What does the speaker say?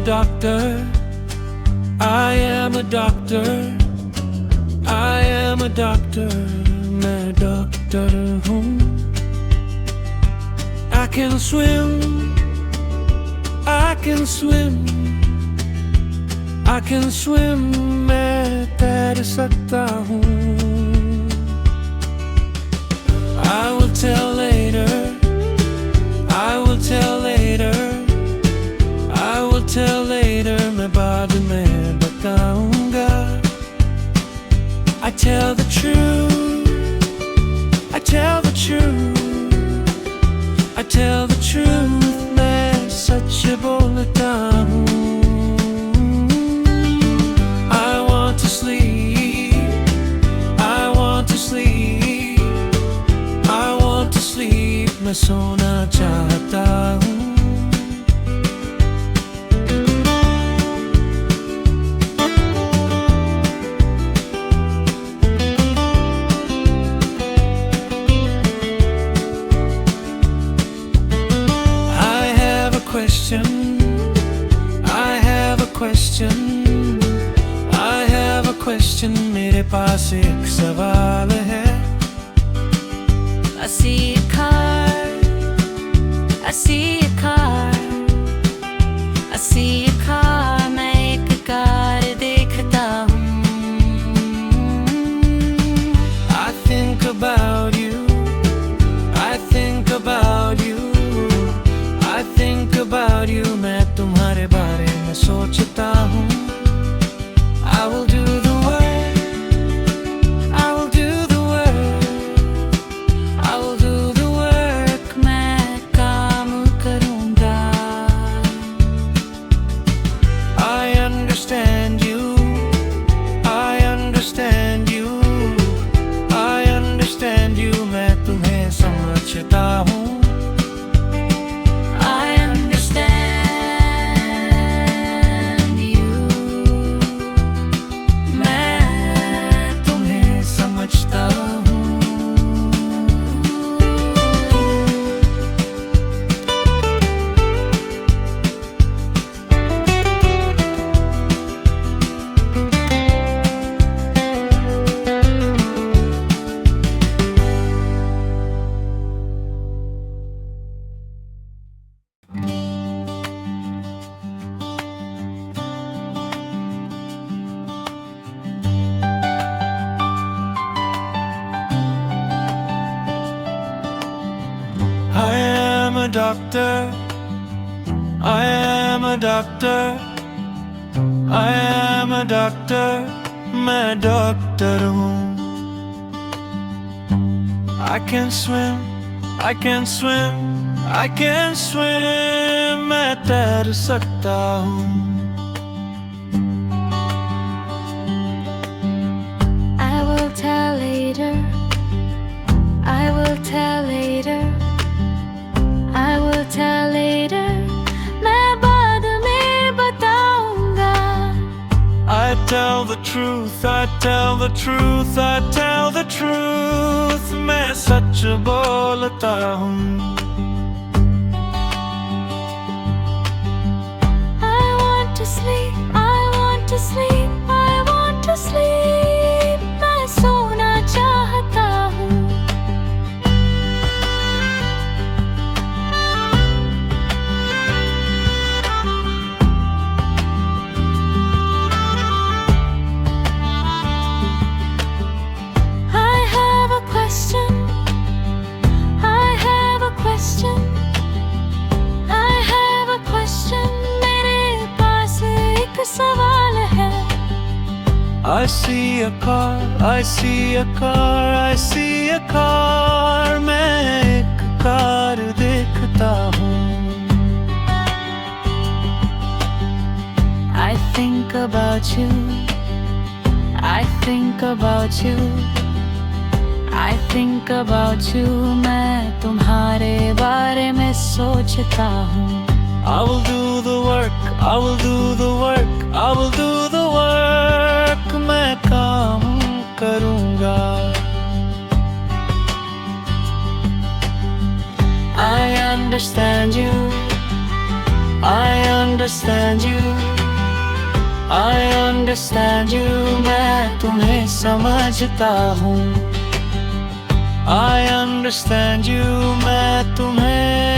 doctor, I am a doctor, I am a doctor, मैं doctor हूँ। I can swim, I can swim, I can swim, मैं तैर सकता हूँ। I will tell later, I will tell later, I will tell later, मैं बाद में बताऊंगा। I tell the truth, I tell the truth, I tell the truth, मैं सच बोलता हूँ। I want to sleep, I want to sleep, I want to sleep, मैं सोना चाहता हूँ। I have a question, I have a question, मेरे पास एक सवाल है। I see a car, I see a car, I see a car, मैं एक कार देखता हूँ। I think about you, I think about you, I think about you, मैं तुम्हारे बारे में सोचता हूँ। I will do the work, I will do the work, I will do the work, मैं काम करूँगा। I understand you, I understand you, I understand you, मैं तुम्हें समझता हूँ। I am a doctor, I am a doctor, I am a doctor, मैं doctor हूँ। I can swim, I can swim, I can swim, मैं तैर सकता हूँ। I will tell later, I will tell later, I will tell later, मैं बाद में बताऊंगा। I tell the truth, I tell the truth, I tell the truth, मैं सच बोलता हूँ। I want to sleep, I want to sleep, I want to sleep, मैं सोना चाहता हूँ। I have a question, I have a question, I have a question, मेरे पास एक सवाल है। I see a car, I see a car, I see a car, मैं एक कार देखता हूँ। I think about you, I think about you, I think about you, मैं तुम्हारे बारे में सोचता हूँ। I will do the work, I will do the work, I will do the work, मैं काम करूँगा। I understand you, I understand you, I understand you, मैं तुम्हें समझता हूँ. I understand you, मैं तुम्हें